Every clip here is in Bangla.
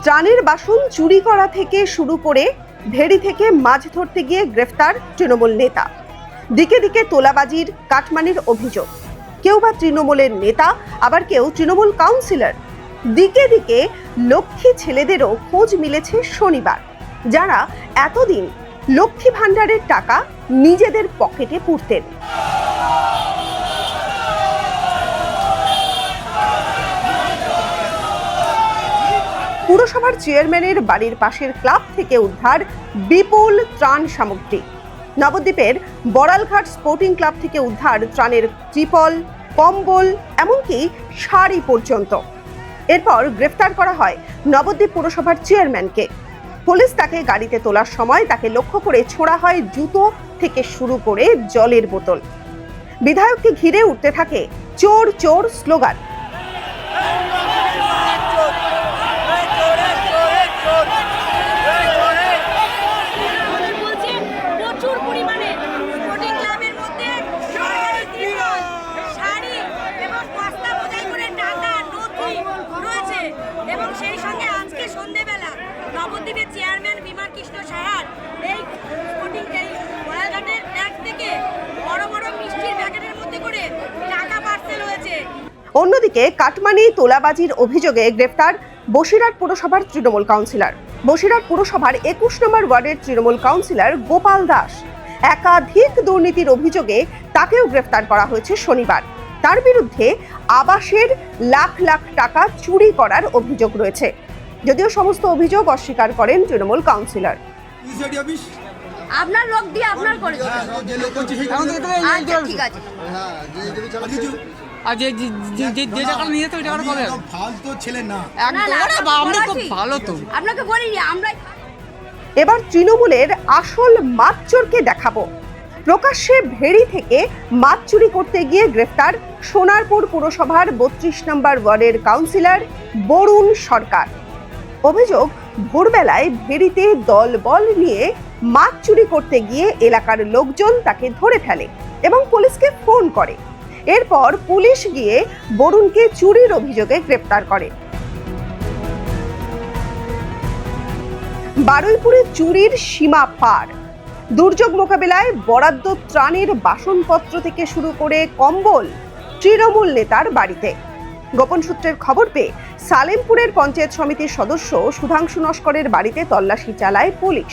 ত্রাণের বাসন চুরি করা থেকে শুরু করে ভেড়ি থেকে মাছ ধরতে গিয়ে গ্রেফতার তৃণমূল নেতা। দিকে দিকে তোলাবাজির কাটমানির অভিযোগ। কেউ বা তৃণমূলের নেতা, আবার কেউ তৃণমূল কাউন্সিলর। দিকে দিকে লক্ষ্মী ছেলেদেরও খোঁজ মিলেছে শনিবার, যারা এতদিন লক্ষ্মী ভাণ্ডারের টাকা নিজেদের পকেটে পুরতেন। পুরসভার চেয়ারম্যানের বাড়ির পাশের ক্লাব থেকে উদ্ধার বিপুল ত্রাণ সামগ্রী। নবদ্বীপের বড়ালঘাট স্পোর্টিং ক্লাব থেকে উদ্ধার ত্রাণের ত্রিপল, কম্বল, এমনকি শাড়ি পর্যন্ত। এরপর গ্রেফতার করা হয় নবদ্বীপ পুরসভার চেয়ারম্যানকে। পুলিশ তাকে গাড়িতে তোলার সময় তাকে লক্ষ্য করে ছোড়া হয় জুতো থেকে শুরু করে জলের বোতল। বিধায়ককে ঘিরে উঠতে থাকে চোর চোর স্লোগান। এবং সেই সঙ্গে আজকে সন্ধ্যেবেলা নবদ্বীপের চেয়ারম্যান বিমান কৃষ্ণ সাহার এই স্পোর্টিং বড়ালঘাটের ট্যাগ থেকে বড় বড় মিষ্টির প্যাকেটের মধ্যে করে টাকা পার্সেল হয়েছে। অন্যদিকে কাটমানি তোলাবাজির অভিযোগে গ্রেফতার বসিরহাট পুরসভার তৃণমূল কাউন্সিলর। বসিরহাট পুরসভার 21 নম্বর ওয়ার্ডের তৃণমূল কাউন্সিলর গোপাল দাস। একাধিক দুর্নীতির অভিযোগে তাকেও গ্রেফতার করা হয়েছে শনিবার। তার বিরুদ্ধে আবাসের লাখ লাখ টাকা চুরি করার অভিযোগ রয়েছে, যদিও সমস্ত অভিযোগ অস্বীকার করেন তৃণমূল কাউন্সিলর। আপনার লোক দিয়ে আপনার করেছে। ঠিক আছে। আর যে টাকা নিয়ে তো ওই টাকাটা পাবে ফালতু ছেলে না। আমরা খুব ভালো তো। আপনাকে বলিনি আমরা। এবার তৃণমূলের আসল মাছ চোরকে দেখাবো। প্রকাশ্যে ভেড়ি থেকে মাছ চুরি করতে গিয়ে গ্রেফতার সোনারপুর পুরসভার 32 নম্বর ওয়ার্ডের কাউন্সিলর বরুণ সরকার। অভিযোগ, ভোরবেলায় ভেড়িতে দলবল নিয়ে মাছ চুরি করতে গিয়ে এলাকার লোকজন তাকে ধরে ফেলে এবং পুলিশকে ফোন করে। এরপর পুলিশ গিয়ে বরুণকে চুরির অভিযোগে গ্রেফতার করে। বারুইপুরে চুরির সীমা পার। দুর্যোগ মোকাবিলায় বরাদ্দ ত্রাণের বাসনপত্র থেকে শুরু করে কম্বল তৃণমূল নেতার বাড়িতে। গোপন সূত্রের খবর পেয়ে সালেমপুরের পঞ্চায়েত সমিতির সদস্য সুধাংশু নস্করের বাড়িতে তল্লাশি চালায় পুলিশ।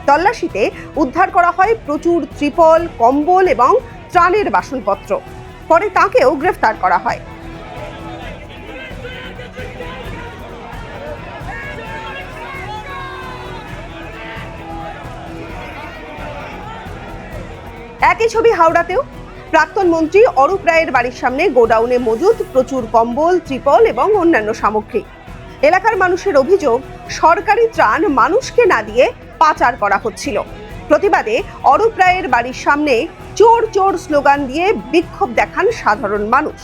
তল্লাশিতে উদ্ধার করা হয় প্রচুর ত্রিপল, কম্বল এবং ত্রাণের বাসনপত্র। পরে তাকেও গ্রেফতার করা হয়। একই ছবি হাওড়াতেও। প্রাক্তন মন্ত্রী অরূপ রায়ের বাড়ির সামনে গোডাউনে মজুদ প্রচুর কম্বল, ত্রিপল এবং অন্যান্য সামগ্রী। এলাকার মানুষের অভিযোগ, সরকারি ত্রাণ মানুষকে না দিয়ে পাচার করা হচ্ছিল। প্রতিবাদে অরূপ রায়ের বাড়ির সামনে চোর চোর স্লোগান দিয়ে বিক্ষোভ দেখান সাধারণ মানুষ।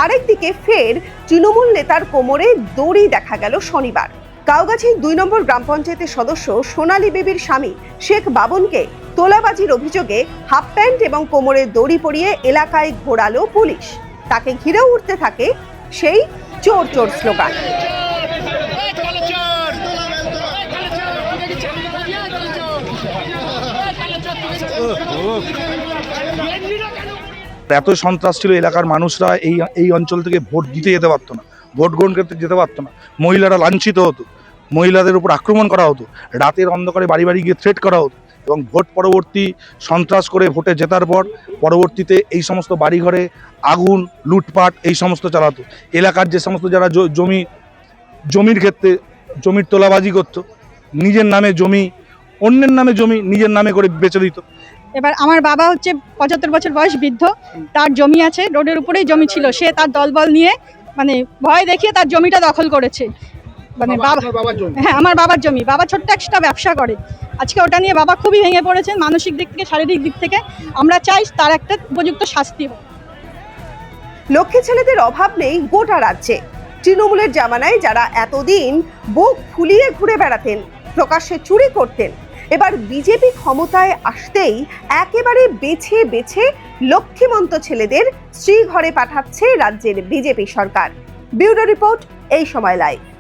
আরেকদিকে ফের তৃণমূল নেতার কোমরে দড়ি দেখা গেল শনিবার। কাউগাছি 2 নম্বর গ্রাম পঞ্চায়েতের সদস্য সোনালী বেবির স্বামী শেখ বাবনকে তোলাবাজির অভিযোগে হাফ প্যান্ট এবং কোমরে দড়ি পরিয়ে এলাকায় ঘোরালো পুলিশ। তাকে ঘিরে উঠতে থাকে সেই চোর চোর স্লোগান। এত সন্ত্রাস ছিল, এলাকার মানুষরা এই অঞ্চল থেকে ভোট দিতে যেতে পারতো না, ভোট গ্রহণ করতে যেতে পারতো না। মহিলারা লাঞ্ছিত হতো, মহিলাদের উপর আক্রমণ করা হতো, রাতের অন্ধকারে বাড়ি বাড়ি গিয়ে থ্রেট করা হতো এবং ভোট পরবর্তী সন্ত্রাস করে ভোটে জেতার পর পরবর্তীতে এই সমস্ত বাড়িঘরে আগুন, লুটপাট এই সমস্ত চালাতো। এলাকার যে সমস্ত যারা জমির ক্ষেত্রে জমির তোলাবাজি করতো, নিজের নামে জমি, অন্যের নামে জমি নিজের নামে করে বেচে দিত। এবার আমার বাবা হচ্ছে 75 বছর বয়স, বৃদ্ধ। তার জমি আছে, রোডের উপরেই জমি ছিল। সে তার দলবল নিয়ে মানে ভয় দেখিয়ে তার জমিটা দখল করেছে। মানে হ্যাঁ, আমার বাবার জমি। বাবা ছোট্ট একটা ব্যবসা করে। আজকে ওটা নিয়ে বাবা খুবই ভেঙে পড়েছেন, মানসিক দিক থেকে, শারীরিক দিক থেকে। আমরা চাই তার একটা উপযুক্ত শাস্তি হোক। লক্ষ্মী ছেলেদের অভাব নেই গোটা রাজ্যে। তৃণমূলের জামানায় যারা এতদিন বুক ফুলিয়ে ঘুরে বেড়াতেন, প্রকাশ্যে চুরি করতেন, এবার বিজেপি ক্ষমতায় আসতেই একেবারে বেছে বেছে লক্ষ্মীমন্ত ছেলেদের শ্রীঘরে পাঠাচ্ছে রাজ্যের বিজেপি সরকার। ব্যুরো রিপোর্ট, এই সময় লাইভ।